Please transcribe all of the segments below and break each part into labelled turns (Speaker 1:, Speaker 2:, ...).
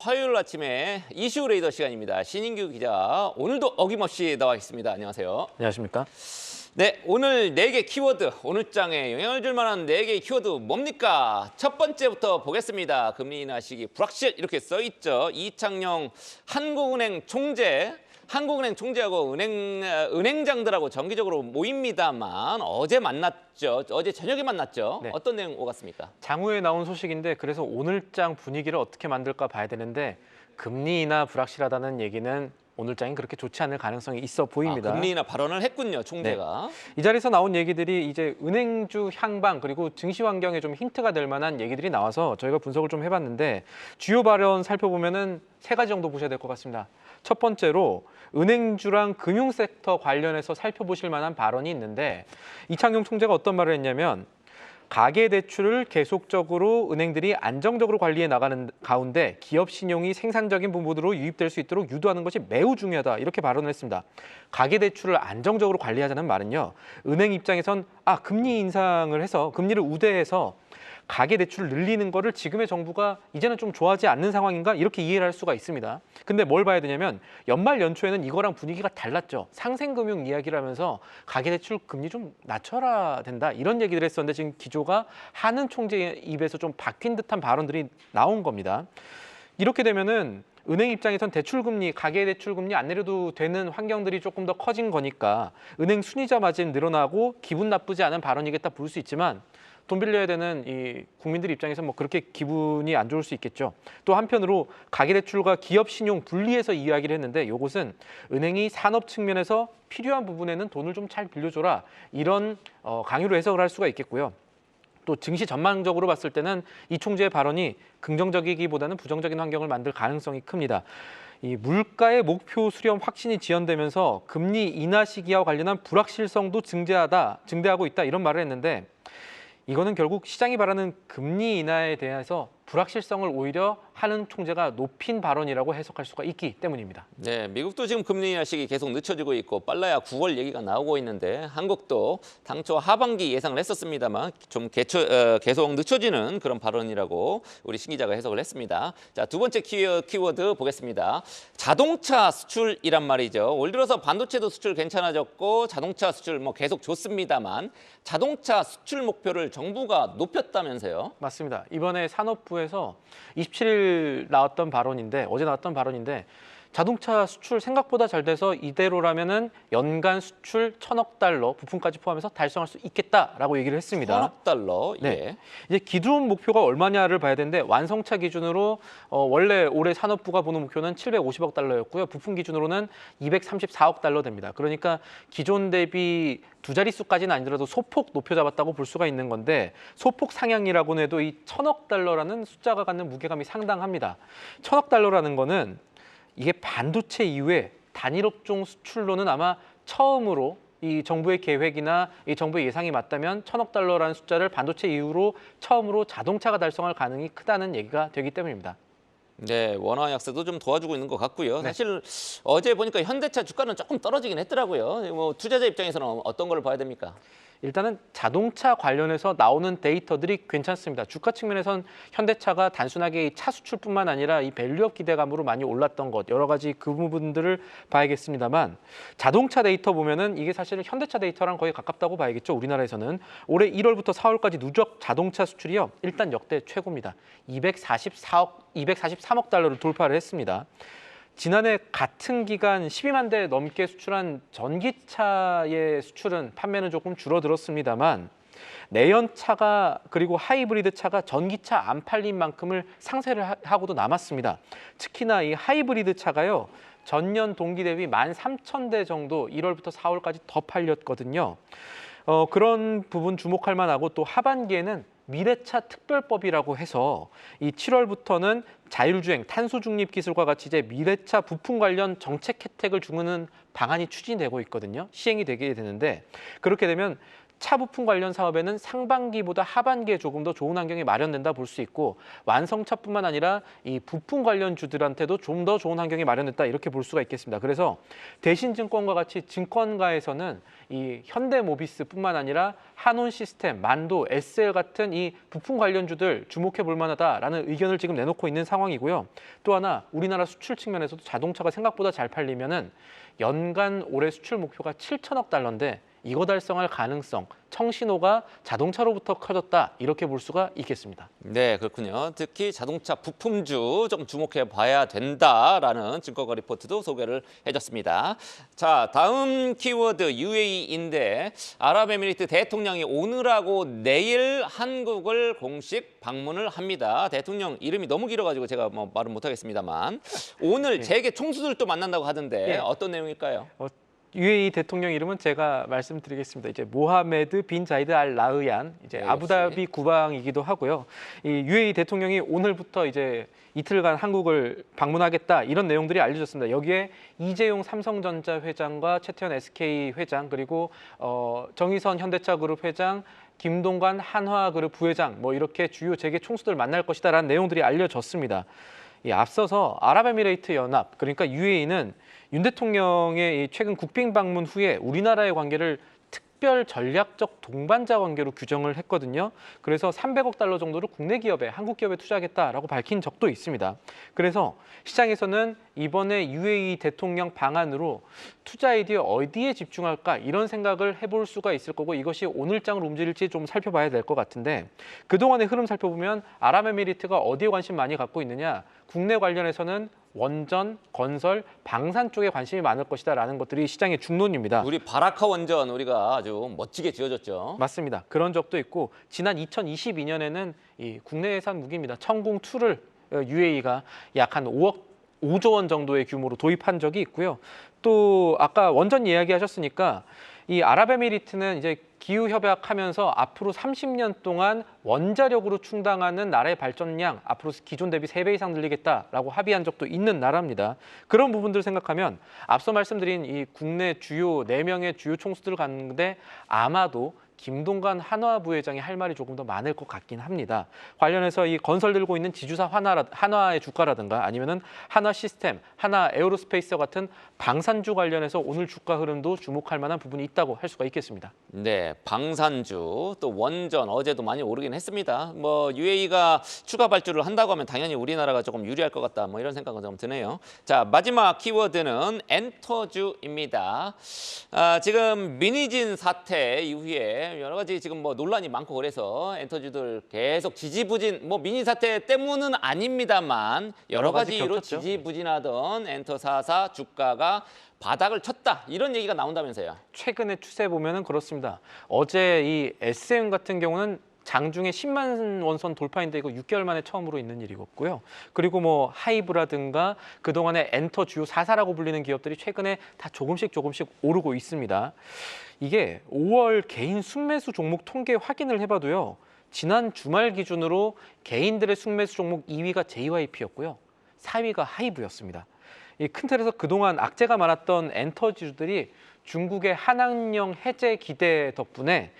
Speaker 1: 화요일 아침에 이슈 레이더 시간입니다. 신인규 기자 오늘도 어김없이 나와 있습니다. 안녕하세요.
Speaker 2: 안녕하십니까?
Speaker 1: 네, 오늘 4개 키워드, 오늘 장에 영향을 줄 만한 4개의 키워드 뭡니까? 첫 번째부터 보겠습니다. 금리 인하 시기 불확실 이렇게 써 있죠. 이창용 한국은행 총재하고 은행장들하고 정기적으로 모입니다만 어제 만났죠. 어제 저녁에 만났죠.
Speaker 2: 네.
Speaker 1: 어떤 내용 오갔습니까?
Speaker 2: 장후에 나온 소식인데 그래서 오늘장 분위기를 어떻게 만들까 봐야 되는데 금리 인하 불확실하다는 얘기는 오늘장이 그렇게 좋지 않을 가능성이 있어 보입니다.
Speaker 1: 금리 인하 발언을 했군요, 총재가.
Speaker 2: 네. 이 자리에서 나온 얘기들이 이제 은행주 향방 그리고 증시 환경에 좀 힌트가 될 만한 얘기들이 나와서 저희가 분석을 좀 해봤는데 주요 발언 살펴보면은 3가지 정도 보셔야 될 것 같습니다. 첫 번째로 은행주랑 금융섹터 관련해서 살펴보실 만한 발언이 있는데 이창용 총재가 어떤 말을 했냐면 가계대출을 계속적으로 은행들이 안정적으로 관리해 나가는 가운데 기업 신용이 생산적인 부분으로 유입될 수 있도록 유도하는 것이 매우 중요하다 이렇게 발언을 했습니다. 가계대출을 안정적으로 관리하자는 말은요. 은행 입장에선 금리 인상을 해서 금리를 우대해서 가계대출을 늘리는 거를 지금의 정부가 이제는 좀 좋아하지 않는 상황인가 이렇게 이해를 할 수가 있습니다. 근데 뭘 봐야 되냐면 연말 연초에는 이거랑 분위기가 달랐죠. 상생금융 이야기를 하면서 가계대출 금리 좀 낮춰라 된다 이런 얘기를 했었는데 지금 기조가 하는 총재 입에서 좀 바뀐 듯한 발언들이 나온 겁니다. 이렇게 되면은 은행 입장에선 대출금리, 가계대출금리 안 내려도 되는 환경들이 조금 더 커진 거니까 은행 순이자 마진 늘어나고 기분 나쁘지 않은 발언이겠다 볼 수 있지만 돈 빌려야 되는 이 국민들 입장에서 뭐 그렇게 기분이 안 좋을 수 있겠죠. 또 한편으로 가계대출과 기업 신용 분리해서 이야기를 했는데 이것은 은행이 산업 측면에서 필요한 부분에는 돈을 좀 잘 빌려줘라 이런 강요로 해석을 할 수가 있겠고요. 또 증시 전망적으로 봤을 때는 이 총재의 발언이 긍정적이기보다는 부정적인 환경을 만들 가능성이 큽니다. 이 물가의 목표 수렴 확신이 지연되면서 금리 인하 시기와 관련한 불확실성도 증대하고 있다 이런 말을 했는데 이거는 결국 시장이 바라는 금리 인하에 대해서 불확실성을 오히려 하는 총재가 높인 발언이라고 해석할 수가 있기 때문입니다.
Speaker 1: 네, 미국도 지금 금리 인하 시기 계속 늦춰지고 있고 빨라야 9월 얘기가 나오고 있는데 한국도 당초 하반기 예상을 했었습니다만 좀 계속 늦춰지는 그런 발언이라고 우리 신 기자가 해석을 했습니다. 자, 두 번째 키워드 보겠습니다. 자동차 수출이란 말이죠. 올 들어서 반도체도 수출 괜찮아졌고 자동차 수출 뭐 계속 좋습니다만 자동차 수출 목표를 정부가 높였다면서요?
Speaker 2: 맞습니다. 이번에 산업부에서 27일 나왔던 발언인데 어제 나왔던 발언인데 자동차 수출 생각보다 잘 돼서 이대로라면은 연간 수출 1,000억 달러 부품까지 포함해서 달성할 수 있겠다라고 얘기를 했습니다.
Speaker 1: 1,000억 달러. 예.
Speaker 2: 네. 이제 기존 목표가 얼마냐를 봐야 되는데 완성차 기준으로 원래 올해 산업부가 보는 목표는 750억 달러였고요. 부품 기준으로는 234억 달러 됩니다. 그러니까 기존 대비 두 자릿수까지는 아니더라도 소폭 높여 잡았다고 볼 수가 있는 건데 소폭 상향이라고는 해도 이 1,000억 달러라는 숫자가 갖는 무게감이 상당합니다. 1,000억 달러라는 거는 이게 반도체 이후에 단일 업종 수출로는 아마 처음으로 이 정부의 계획이나 이 정부의 예상이 맞다면 1,000억 달러라는 숫자를 반도체 이후로 처음으로 자동차가 달성할 가능성이 크다는 얘기가 되기 때문입니다.
Speaker 1: 네, 원화 약세도 좀 도와주고 있는 것 같고요.
Speaker 2: 네.
Speaker 1: 사실 어제 보니까 현대차 주가는 조금 떨어지긴 했더라고요. 뭐 투자자 입장에서는 어떤 걸 봐야 됩니까?
Speaker 2: 일단은 자동차 관련해서 나오는 데이터들이 괜찮습니다. 주가 측면에선 현대차가 단순하게 차 수출뿐만 아니라 이 밸류업 기대감으로 많이 올랐던 것 여러 가지 그 부분들을 봐야겠습니다만 자동차 데이터 보면은 이게 사실은 현대차 데이터랑 거의 가깝다고 봐야겠죠. 우리나라에서는 올해 1월부터 4월까지 누적 자동차 수출이요. 일단 역대 최고입니다. 243억 달러를 돌파를 했습니다. 지난해 같은 기간 12만 대 넘게 수출한 전기차의 수출은 판매는 조금 줄어들었습니다만 내연차가 그리고 하이브리드 차가 전기차 안 팔린 만큼을 상쇄를 하고도 남았습니다. 특히나 이 하이브리드 차가요. 전년 동기 대비 13,000대 정도 1월부터 4월까지 더 팔렸거든요. 그런 부분 주목할 만하고 또 하반기에는 미래차 특별법이라고 해서 이 7월부터는 자율주행, 탄소중립 기술과 같이 이제 미래차 부품 관련 정책 혜택을 주는 방안이 추진되고 있거든요. 시행이 되게 되는데 그렇게 되면 차 부품 관련 사업에는 상반기보다 하반기에 조금 더 좋은 환경이 마련된다 볼 수 있고 완성차뿐만 아니라 이 부품 관련주들한테도 좀 더 좋은 환경이 마련됐다 이렇게 볼 수가 있겠습니다. 그래서 대신증권과 같이 증권가에서는 이 현대모비스뿐만 아니라 한온시스템, 만도, SL 같은 이 부품 관련주들 주목해 볼 만하다라는 의견을 지금 내놓고 있는 상황이고요. 또 하나 우리나라 수출 측면에서도 자동차가 생각보다 잘 팔리면은 연간 올해 수출 목표가 7천억 달러인데 이거 달성할 가능성, 청신호가 자동차로부터 커졌다 이렇게 볼 수가 있겠습니다.
Speaker 1: 네, 그렇군요. 특히 자동차 부품주 좀 주목해 봐야 된다라는 증권가 리포트도 소개를 해줬습니다. 자, 다음 키워드 UAE인데 아랍에미리트 대통령이 오늘하고 내일 한국을 공식 방문을 합니다. 대통령 이름이 너무 길어가지고 제가 뭐 말은 못하겠습니다만 오늘 재계 총수들 또 만난다고 하던데 어떤 내용일까요?
Speaker 2: UAE 대통령 이름은 제가 말씀드리겠습니다. 이제 모하메드 빈 자이드 알 라흐얀, 이제 아부다비 국왕이기도 하고요. 이 UAE 대통령이 오늘부터 이제 이틀간 한국을 방문하겠다 이런 내용들이 알려졌습니다. 여기에 이재용 삼성전자 회장과 최태원 SK 회장 그리고 정의선 현대차그룹 회장, 김동관 한화그룹 부회장 뭐 이렇게 주요 재계 총수들 만날 것이다라는 내용들이 알려졌습니다. 앞서서 아랍에미레이트 연합 그러니까 UAE는 윤 대통령의 이 최근 국빈 방문 후에 우리나라의 관계를 특별 전략적 동반자 관계로 규정을 했거든요. 그래서 300억 달러 정도를 국내 기업에, 한국 기업에 투자하겠다라고 밝힌 적도 있습니다. 그래서 시장에서는 이번에 UAE 대통령 방안으로 투자 아이디어 어디에 집중할까 이런 생각을 해볼 수가 있을 거고 이것이 오늘장으로 움직일지 좀 살펴봐야 될 것 같은데 그동안의 흐름 살펴보면 아랍에미리트가 어디에 관심 많이 갖고 있느냐 국내 관련해서는 원전, 건설, 방산 쪽에 관심이 많을 것이다라는 것들이 시장의 중론입니다.
Speaker 1: 우리 바라카 원전 우리가 아주 멋지게 지어줬죠.
Speaker 2: 맞습니다. 그런 적도 있고 지난 2022년에는 이 국내산 무기입니다. 천궁2를 UAE가 약 한 5조 원 정도의 규모로 도입한 적이 있고요. 또 아까 원전 이야기하셨으니까 이 아랍에미리트는 이제 기후 협약하면서 앞으로 30년 동안 원자력으로 충당하는 나라의 발전량 앞으로 기존 대비 3배 이상 늘리겠다라고 합의한 적도 있는 나라입니다. 그런 부분들을 생각하면 앞서 말씀드린 이 국내 주요 4명의 주요 총수들을 갔는데 아마도 김동관 한화 부회장이 할 말이 조금 더 많을 것 같긴 합니다. 관련해서 이 건설 들고 있는 지주사 한화의 주가라든가 아니면은 한화 시스템, 한화 에어로스페이스와 같은 방산주 관련해서 오늘 주가 흐름도 주목할 만한 부분이 있다고 할 수가 있겠습니다.
Speaker 1: 네, 방산주 또 원전 어제도 많이 오르긴 했습니다. 뭐 UAE가 추가 발주를 한다고 하면 당연히 우리나라가 조금 유리할 것 같다. 뭐 이런 생각은 좀 드네요. 자, 마지막 키워드는 엔터주입니다. 지금 민희진 사태 이후에 여러 가지 지금 뭐 논란이 많고 그래서 엔터주들 계속 지지부진 뭐 민희 사태 때문은 아닙니다만 여러 가지 이유로
Speaker 2: 겹쳤죠.
Speaker 1: 지지부진하던 엔터사사 주가가 바닥을 쳤다 이런 얘기가 나온다면서요.
Speaker 2: 최근의 추세 보면은 그렇습니다. 어제 이 SM 같은 경우는 장중에 10만 원선 돌파인데 이거 6개월 만에 처음으로 있는 일이었고요. 그리고 뭐 하이브라든가 그동안에 엔터 주요 4사라고 불리는 기업들이 최근에 다 조금씩 오르고 있습니다. 이게 5월 개인 순매수 종목 통계 확인을 해봐도요. 지난 주말 기준으로 개인들의 순매수 종목 2위가 JYP였고요. 4위가 하이브였습니다. 이 큰 틀에서 그동안 악재가 많았던 엔터주들이 중국의 한한령 해제 기대 덕분에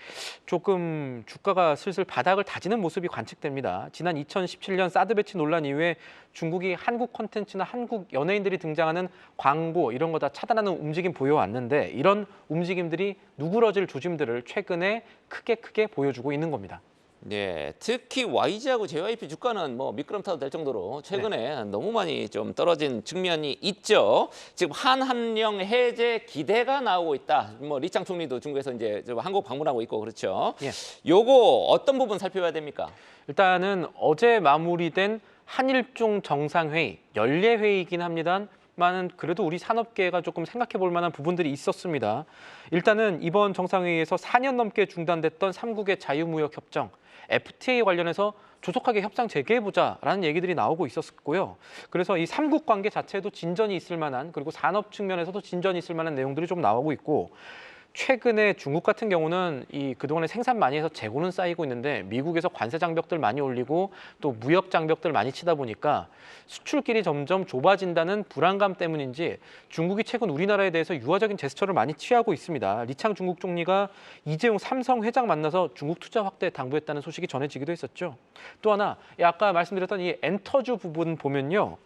Speaker 2: 조금 주가가 슬슬 바닥을 다지는 모습이 관측됩니다. 지난 2017년 사드 배치 논란 이후에 중국이 한국 콘텐츠나 한국 연예인들이 등장하는 광고 이런 거 다 차단하는 움직임 보여왔는데 이런 움직임들이 누그러질 조짐들을 최근에 크게 보여주고 있는 겁니다.
Speaker 1: 네, 특히 YG하고 JYP 주가는 뭐 미끄럼타도 될 정도로 최근에 너무 많이 좀 떨어진 측면이 있죠. 지금 한한령 해제 기대가 나오고 있다. 뭐 리창 총리도 중국에서 이제 한국 방문하고 있고 그렇죠. 요거 어떤 부분 살펴봐야 됩니까?
Speaker 2: 일단은 어제 마무리된 한일중 정상회의, 연례회의이긴 합니다만 그래도 우리 산업계가 조금 생각해 볼 만한 부분들이 있었습니다. 일단은 이번 정상회의에서 4년 넘게 중단됐던 3국의 자유무역 협정, FTA 관련해서 조속하게 협상 재개해보자라는 얘기들이 나오고 있었고요. 그래서 이 3국 관계 자체도 진전이 있을 만한 그리고 산업 측면에서도 진전이 있을 만한 내용들이 좀 나오고 있고 최근에 중국 같은 경우는 이 그동안에 생산 많이 해서 재고는 쌓이고 있는데 미국에서 관세 장벽들 많이 올리고 또 무역 장벽들 많이 치다 보니까 수출길이 점점 좁아진다는 불안감 때문인지 중국이 최근 우리나라에 대해서 유화적인 제스처를 많이 취하고 있습니다. 리창 중국 총리가 이재용 삼성 회장 만나서 중국 투자 확대 당부했다는 소식이 전해지기도 했었죠. 또 하나 아까 말씀드렸던 이 엔터주 부분 보면요.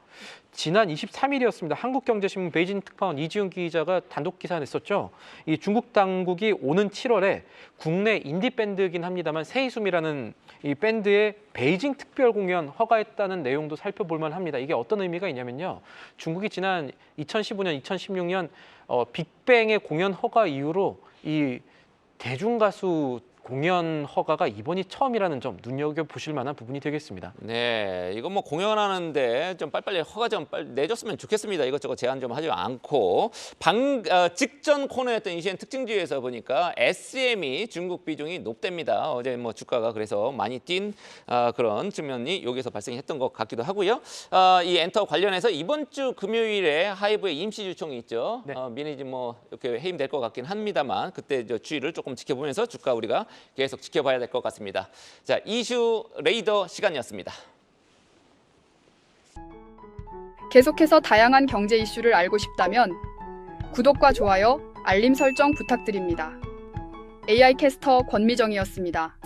Speaker 2: 지난 23일이었습니다. 한국경제신문 베이징 특파원 이지훈 기자가 단독 기사 냈었죠. 이 중국 당국이 오는 7월에 국내 인디 밴드이긴 합니다만 세이숨이라는 이 밴드의 베이징 특별 공연 허가했다는 내용도 살펴볼 만합니다. 이게 어떤 의미가 있냐면요. 중국이 지난 2015년, 2016년 빅뱅의 공연 허가 이후로 이 대중 가수 공연 허가가 이번이 처음이라는 점 눈여겨보실 만한 부분이 되겠습니다.
Speaker 1: 네, 이거 뭐 공연하는데 좀 빨리빨리 허가 좀 빨리 내줬으면 좋겠습니다. 이것저것 제한 좀 하지 않고 직전 코너였던 이시엔 특징주에서 보니까 SM이 중국 비중이 높답니다. 어제 뭐 주가가 그래서 많이 뛴 그런 측면이 여기서 발생했던 것 같기도 하고요. 이 엔터 관련해서 이번 주 금요일에 하이브의 임시 주총이 있죠.
Speaker 2: 네.
Speaker 1: 미니지 뭐 이렇게 해임될 것 같긴 합니다만 그때 주의를 조금 지켜보면서 주가 우리가 계속 지켜봐야 될 것 같습니다. 자, 이슈 레이더 시간이었습니다.
Speaker 3: 계속해서 다양한 경제 이슈를 알고 싶다면 구독과 좋아요, 알림 설정 부탁드립니다. AI 캐스터 권미정이었습니다.